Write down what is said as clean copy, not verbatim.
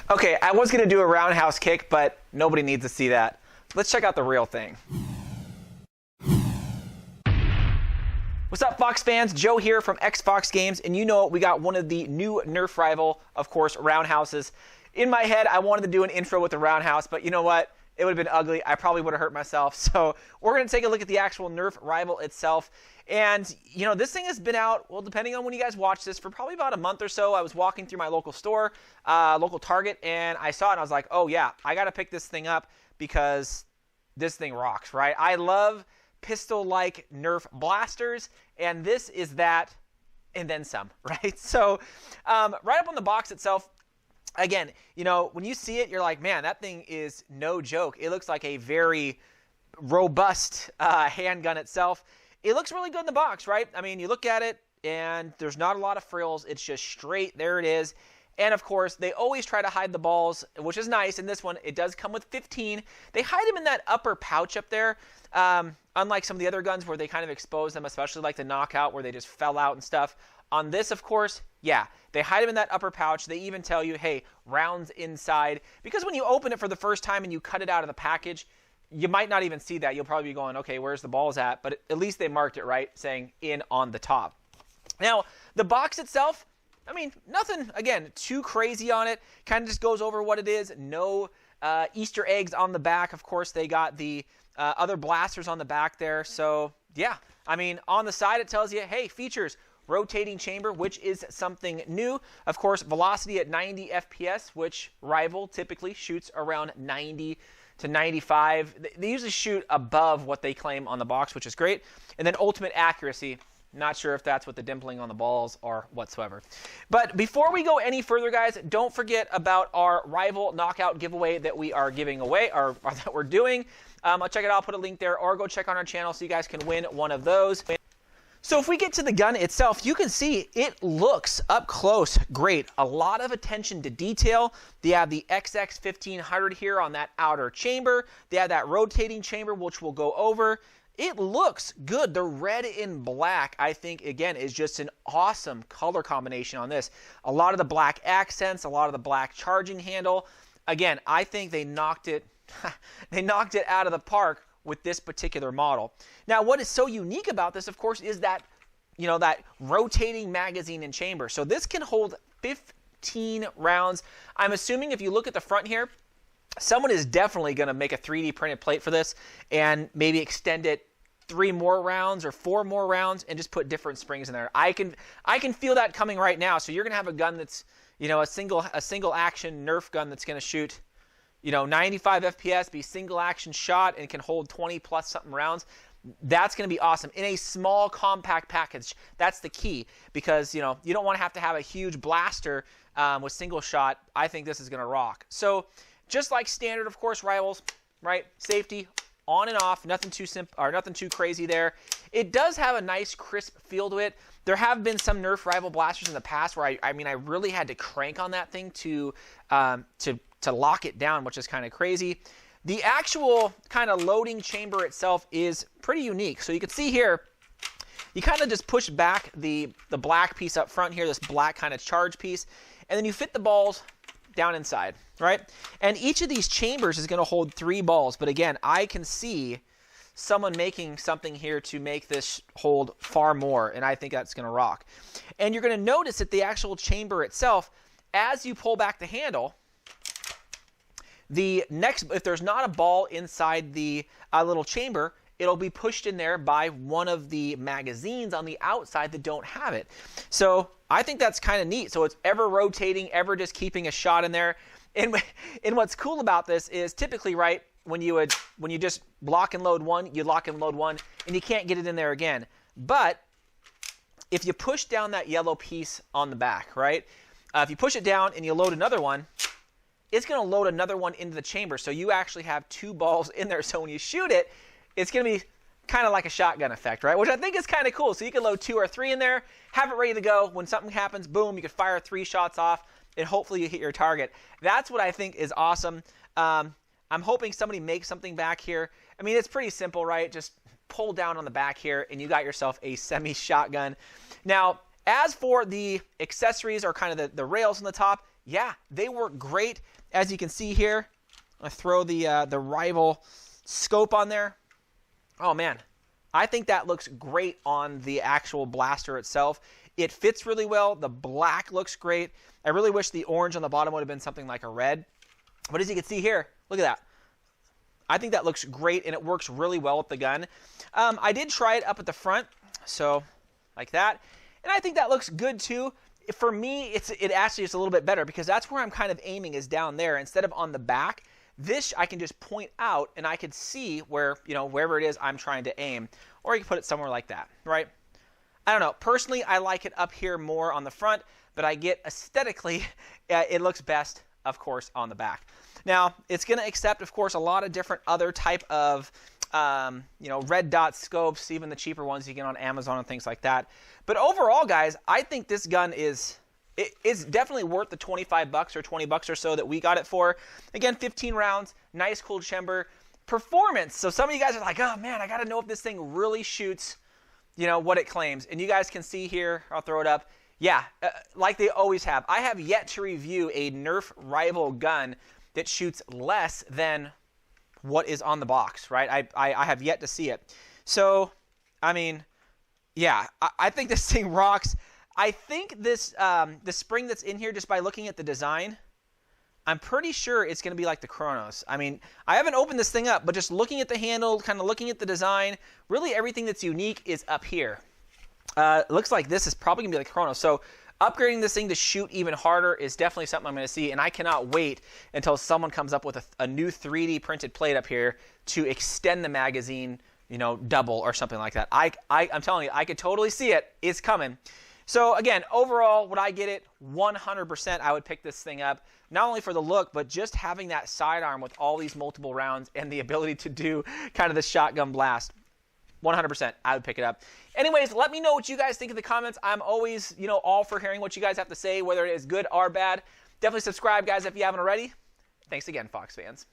Okay, I was going to do a roundhouse kick, but nobody needs to see that. Let's check out the real thing. What's up, Fox fans? Joe here from Xbox Games, and you know we got one of the new Nerf rival, of course, roundhouses. In my head, I wanted to do an intro with the roundhouse, but you know what? It would have been ugly. I probably would have hurt myself. So we're going to take a look at the actual Nerf rival itself. And, you know, this thing has been out, well, depending on when you guys watch this, for probably about a month or so. I was walking through my local store, local Target, and I saw it, and I was like, oh, yeah, I got to pick this thing up because this thing rocks, right? I love pistol-like Nerf blasters, and this is that and then some, right? So right up on the box itself, again, you know, when you see it, you're like, man, that thing is no joke. It looks like a very robust handgun itself. It looks really good in the box, right? I mean, you look at it, and there's not a lot of frills. It's just straight. There it is. And, of course, they always try to hide the balls, which is nice. In this one, it does come with 15. They hide them in that upper pouch up there, unlike some of the other guns where they kind of expose them, especially like the Knockout where they just fell out and stuff. On this, of course, yeah, they hide them in that upper pouch. They even tell you, hey, rounds inside. Because when you open it for the first time and you cut it out of the package, you might not even see that. You'll probably be going, okay, where's the balls at? But at least they marked it right, saying in on the top. Now, the box itself, I mean, nothing, again, too crazy on it. Kind of just goes over what it is. No Easter eggs on the back. Of course, they got the other blasters on the back there. So, yeah, I mean, on the side it tells you, hey, features, rotating chamber, which is something new. Of course, velocity at 90 FPS, which rival typically shoots around 90 to 95. They usually shoot above what they claim on the box, which is great. And then ultimate accuracy. Not sure if that's what the dimpling on the balls are whatsoever. But before we go any further, guys, don't forget about our rival knockout giveaway that we are giving away, or that we're doing. I'll check it out. I'll put a link there, or go check on our channel so you guys can win one of those. So if we get to the gun itself, you can see it looks up close great. A lot of attention to detail. They have the XX-1500 here on that outer chamber. They have that rotating chamber, which we'll go over. It looks good. The red and black, I think, again, is just an awesome color combination on this. A lot of the black accents, a lot of the black charging handle. Again, I think they knocked it, they knocked it out of the park with this particular model. Now, what is so unique about this, of course, is that, you know, that rotating magazine and chamber. So this can hold 15 rounds. I'm assuming if you look at the front here, someone is definitely going to make a 3D printed plate for this and maybe extend it 3 more rounds or 4 more rounds and just put different springs in there. I can feel that coming right now. So you're going to have a gun that's, you know, a single action Nerf gun that's going to shoot, you know, 95 FPS, be single action shot, and can hold 20 plus something rounds. That's going to be awesome in a small compact package. That's the key, because, you know, you don't want to have a huge blaster with single shot. I think this is going to rock. So just like standard, of course, rivals, right? Safety on and off, nothing too simple or nothing too crazy there. It does have a nice crisp feel to it. There have been some Nerf rival blasters in the past where I mean I really had to crank on that thing to lock it down, which is kind of crazy. The actual kind of loading chamber itself is pretty unique. So you can see here, you kind of just push back the black piece up front here, this black kind of charge piece, and then you fit the balls down inside, right? And each of these chambers is going to hold 3 balls. But again, I can see someone making something here to make this hold far more, and I think that's going to rock. And you're going to notice that the actual chamber itself, as you pull back the handle, if there's not a ball inside the little chamber, it'll be pushed in there by one of the magazines on the outside that don't have it. So I think that's kind of neat. So it's ever rotating, ever just keeping a shot in there. And what's cool about this is typically, right, when you just lock and load one, you lock and load one, and you can't get it in there again. But if you push down that yellow piece on the back, right, if you push it down and you load another one, it's going to load another one into the chamber. So you actually have 2 balls in there. So when you shoot it, it's going to be kind of like a shotgun effect, right? Which I think is kind of cool. So you can load 2 or 3 in there, have it ready to go. When something happens, boom, you can fire 3 shots off, and hopefully you hit your target. That's what I think is awesome. I'm hoping somebody makes something back here. I mean, it's pretty simple, right? Just pull down on the back here, and you got yourself a semi-shotgun. Now, as for the accessories or kind of the rails on the top, yeah, they work great. As you can see here, I throw the rival scope on there. Oh man, I think that looks great on the actual blaster itself. It fits really well. The black looks great. I really wish the orange on the bottom would have been something like a red. But as you can see here, look at that. I think that looks great, and it works really well with the gun. I did try it up at the front, so like that. And I think that looks good too. For me, it actually is a little bit better because that's where I'm kind of aiming, is down there instead of on the back. This I can just point out and I can see where, you know, wherever it is I'm trying to aim. Or you can put it somewhere like that, right? I don't know. Personally, I like it up here more on the front, but I get aesthetically, it looks best, of course, on the back. Now, it's going to accept, of course, a lot of different other type of you know, red dot scopes, even the cheaper ones you get on Amazon and things like that. But overall, guys, I think this gun is definitely worth the 25 bucks or 20 bucks or so that we got it for. Again, 15 rounds, nice cool chamber, performance. So some of you guys are like, oh man, I got to know if this thing really shoots, you know, what it claims. And you guys can see here, I'll throw it up. Yeah, like they always have. I have yet to review a Nerf rival gun that shoots less than what is on the box, right? I have yet to see it. So, I mean, yeah, I think this thing rocks. I think this the spring that's in here, just by looking at the design, I'm pretty sure it's going to be like the Chronos. I mean, I haven't opened this thing up, but just looking at the handle, kind of looking at the design, really everything that's unique is up here. It looks like this is probably going to be like Chronos. So upgrading this thing to shoot even harder is definitely something I'm going to see, and I cannot wait until someone comes up with a new 3D printed plate up here to extend the magazine, you know, double or something like that. I'm telling you, I could totally see it. It's coming. So again, overall, would I get it? 100% I would pick this thing up, not only for the look, but just having that sidearm with all these multiple rounds and the ability to do kind of the shotgun blast. 100% I would pick it up. Anyways, let me know what you guys think in the comments. I'm always, you know, all for hearing what you guys have to say, whether it is good or bad. Definitely subscribe, guys, if you haven't already. Thanks again, Fox fans.